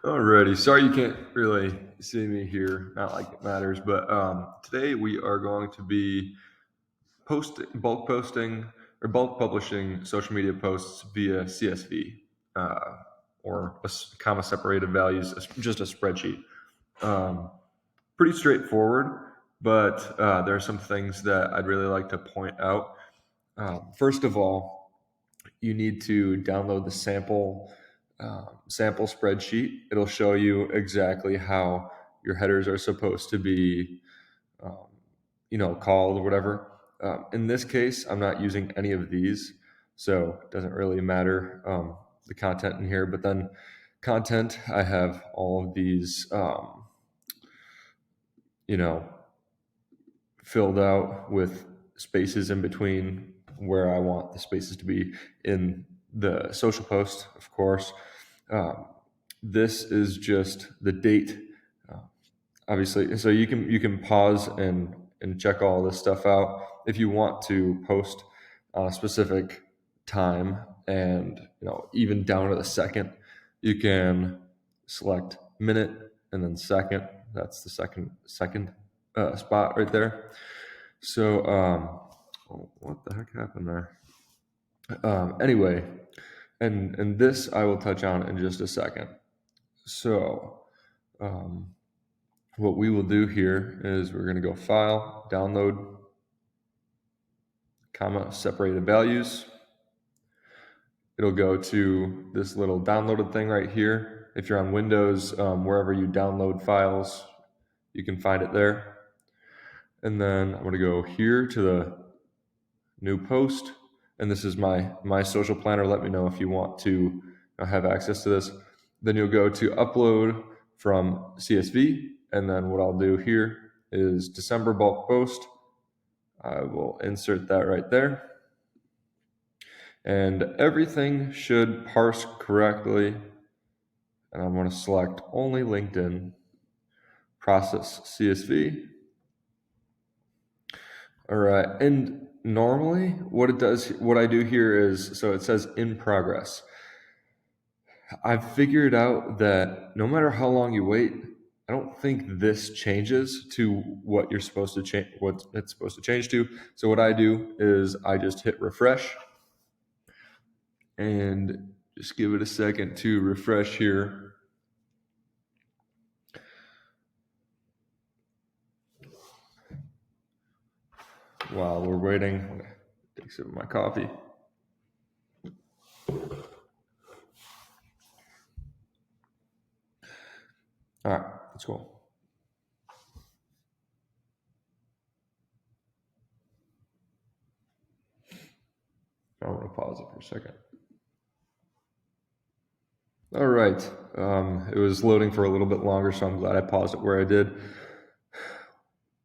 Alrighty, sorry you can't really see me here, not like it matters, but today we are going to be bulk posting or bulk publishing social media posts via CSV or comma separated values, just a spreadsheet. Pretty straightforward, but there are some things that I'd really like to point out. First of all, you need to download the sample spreadsheet. It'll show you exactly how your headers are supposed to be, called or whatever. In this case, I'm not using any of these, so it doesn't really matter the content in here. But then content, I have all of these, filled out with spaces in between where I want the spaces to be in the social post, of course. This is just the date, obviously. So you can pause and check all this stuff out if you want to post on a specific time, and even down to the second. You can select minute and then second. That's the second spot right there. So what the heck happened there? Anyway, and this I will touch on in just a second. So what we will do here is we're going to go File, Download, comma, Separated Values. It'll go to this little downloaded thing right here. If you're on Windows, wherever you download files, you can find it there. And then I'm going to go here to the new post. And this is my social planner. Let me know if you want to have access to this. Then you'll go to upload from CSV. And then what I'll do here is December bulk post. I will insert that right there. And everything should parse correctly. And I'm going to select only LinkedIn, process CSV. All right. And normally what I do here is, so it says in progress. I've figured out that no matter how long you wait, I don't think this changes to what you're supposed to change, what it's supposed to change to. So what I do is I just hit refresh and just give it a second to refresh here. While we're waiting, I'm gonna take a sip of my coffee. All right, let's go. I'm going to pause it for a second. All right. It was loading for a little bit longer, so I'm glad I paused it where I did.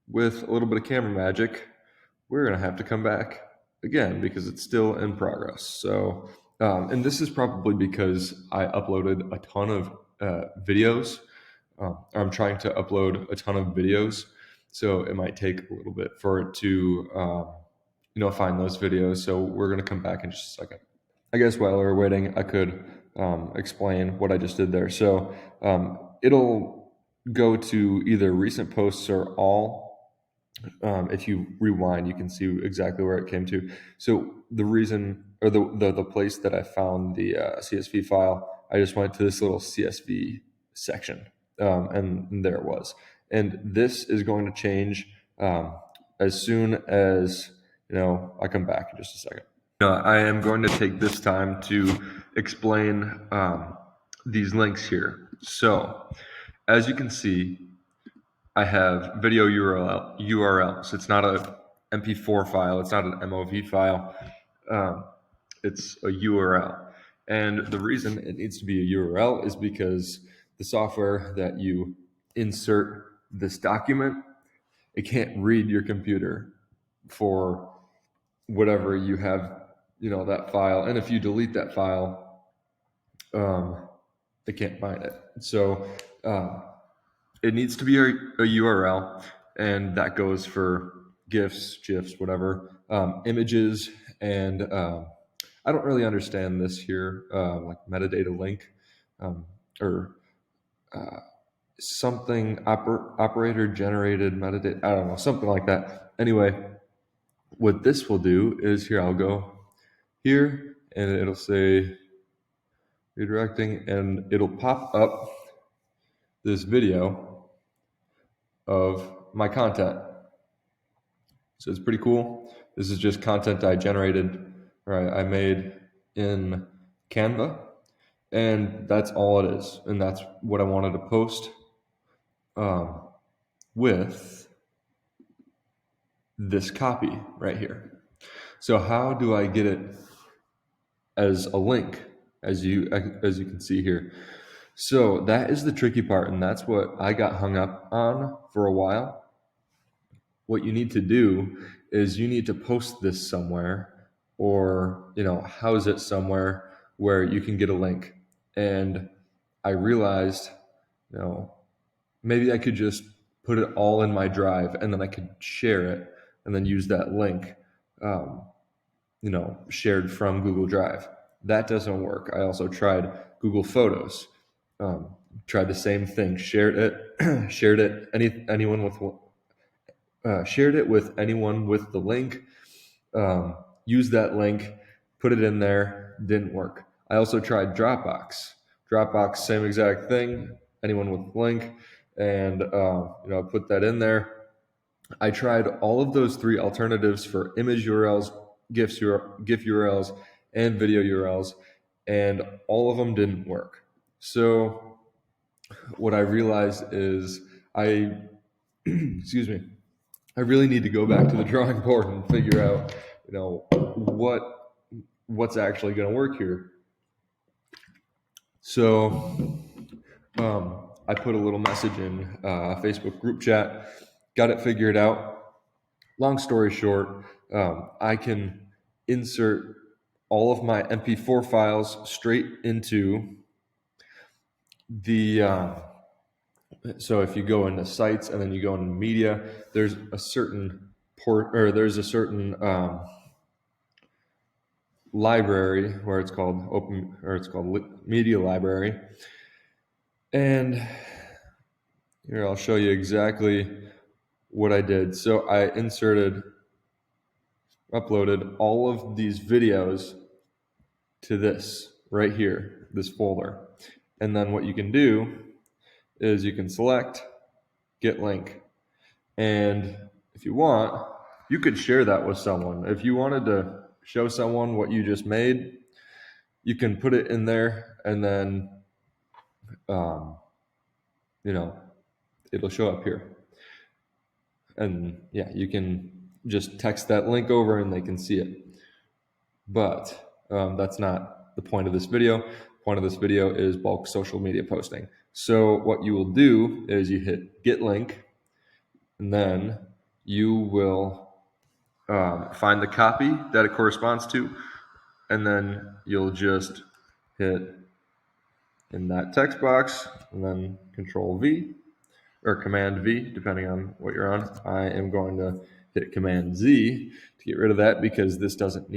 With a little bit of camera magic, we're going to have to come back again because it's still in progress. So, and this is probably because I uploaded a ton of videos. I'm trying to upload a ton of videos, so it might take a little bit for it to, find those videos. So we're going to come back in just a second. I guess while we're waiting, I could explain what I just did there. So it'll go to either recent posts or all. If you rewind, you can see exactly where it came to. So the reason, or the place that I found the CSV file, I just went to this little CSV section, and there it was. And this is going to change as soon as I come back in just a second. I am going to take this time to explain these links here. So, as you can see, I have video URL. So it's not a MP4 file. It's not an MOV file. It's a URL. And the reason it needs to be a URL is because the software that you insert this document, it can't read your computer for whatever you have, that file. And if you delete that file, it can't find it. So it needs to be a URL, and that goes for GIFs, whatever, images, and I don't really understand this here, like metadata link, or something operator generated metadata. I don't know, something like that. Anyway, what this will do is here, I'll go here and it'll say redirecting, and it'll pop up this video of my content. So it's pretty cool. This is just content I generated, or I made in Canva, and that's all it is. And that's what I wanted to post with this copy right here. So how do I get it as a link, as you can see here? So that is the tricky part, and that's what I got hung up on for a while. What you need to do is you need to post this somewhere, or house it somewhere where you can get a link. And I realized, maybe I could just put it all in my drive, and then I could share it and then use that link, shared from Google Drive. That doesn't work. I also tried Google Photos, tried the same thing, shared it, shared it with anyone with the link, used that link, put it in there, didn't work. I also tried Dropbox, same exact thing, anyone with the link, and put that in there. I tried all of those three alternatives for image URLs, GIF URLs, and video URLs, and all of them didn't work. So what I realized is I really need to go back to the drawing board and figure out, what's actually going to work here. So I put a little message in a Facebook group chat, got it figured out. Long story short, I can insert all of my MP4 files straight into the so if you go into sites and then you go into media, there's a certain library where it's called media library. And here, I'll show you exactly what I did. So I uploaded all of these videos to this right here, this folder. And then what you can do is you can select get link. And if you want, you could share that with someone. If you wanted to show someone what you just made, you can put it in there, and then it'll show up here. And yeah, you can just text that link over and they can see it. But that's not the point of this video. The point of this video is bulk social media posting. So what you will do is you hit get link, and then you will find the copy that it corresponds to, and then you'll just hit in that text box, and then Control V or Command V, depending on what you're on. I am going to hit Command Z to get rid of that, because this doesn't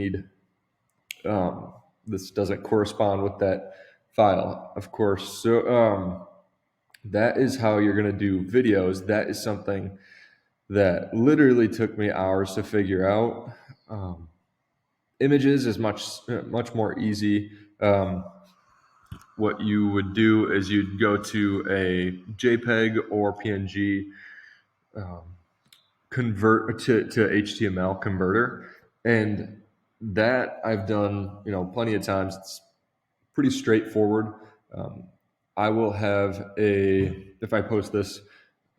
correspond with that file, of course. So that is how you're going to do videos. That is something that literally took me hours to figure out. Images is much more easy. What you would do is you'd go to a JPEG or PNG convert to HTML converter, and that I've done plenty of times. It's pretty straightforward. I will have if I post this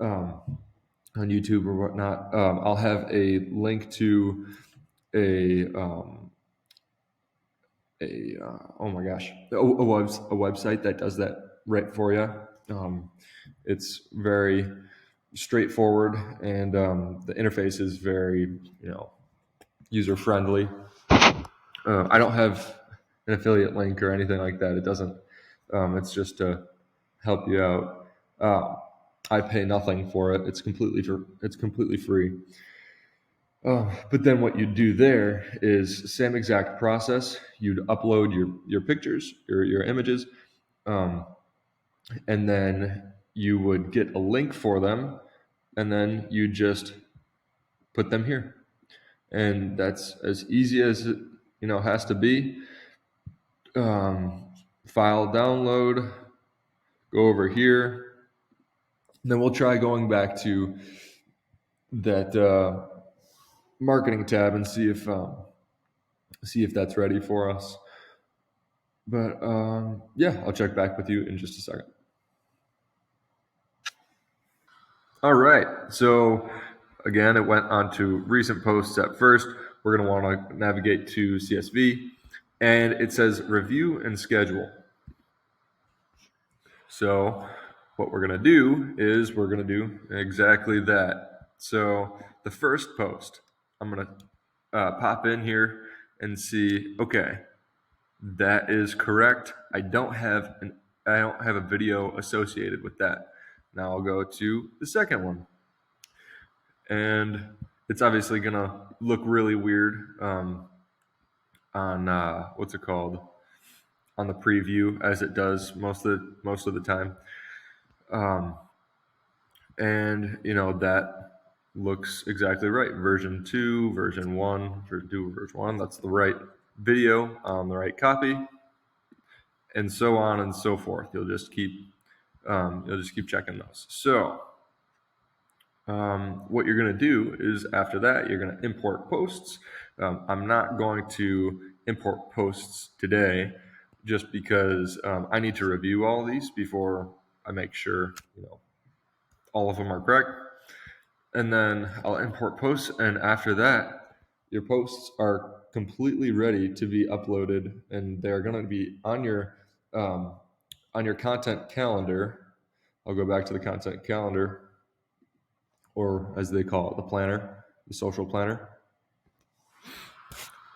on YouTube or whatnot, I'll have a link to a website that does that right for you. It's very straightforward, and the interface is very user friendly. I don't have an affiliate link or anything like that. It doesn't. It's just to help you out. I pay nothing for it. It's completely free. But then what you do there is same exact process. You'd upload your pictures, your images, and then you would get a link for them, and then you just put them here. And that's as easy as it has to be. File download, go over here. And then we'll try going back to that marketing tab and see if that's ready for us. But yeah, I'll check back with you in just a second. All right. So again, it went on to recent posts at first. We're going to want to navigate to CSV, and it says review and schedule. So what we're going to do is we're going to do exactly that. So the first post, I'm going to pop in here and see, okay, that is correct. I don't have a video associated with that. Now I'll go to the second one. And it's obviously going to look really weird on what's it called? On the preview, as it does most of the time. And that looks exactly right. Version 2, version 1, version 1. That's the right video on the right copy, and so on and so forth. You'll just keep checking those. So what you're going to do is after that, you're going to import posts. I'm not going to import posts today, just because I need to review all of these before I make sure all of them are correct. And then I'll import posts, and after that, your posts are completely ready to be uploaded, and they're going to be on your content calendar. I'll go back to the content calendar, or as they call it, the planner, the social planner.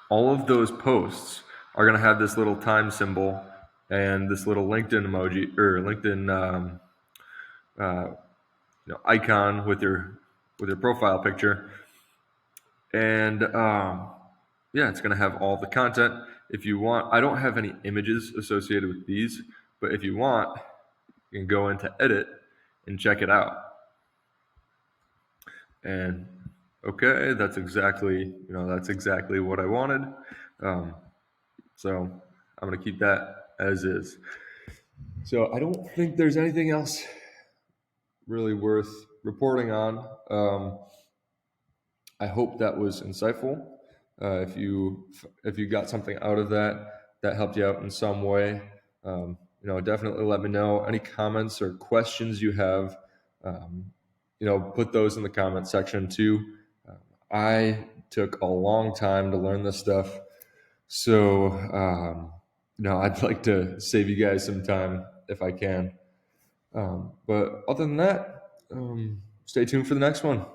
All of those posts are going to have this little time symbol and this little LinkedIn emoji or LinkedIn icon with your profile picture, and yeah, it's going to have all the content. If you want, I don't have any images associated with these, but if you want, you can go into edit and check it out. And okay, that's exactly what I wanted. So I'm going to keep that as is. So I don't think there's anything else really worth reporting on. I hope that was insightful. If you got something out of that helped you out in some way, definitely let me know. Any comments or questions you have, put those in the comment section too. I took a long time to learn this stuff, so I'd like to save you guys some time if I can. But other than that, stay tuned for the next one.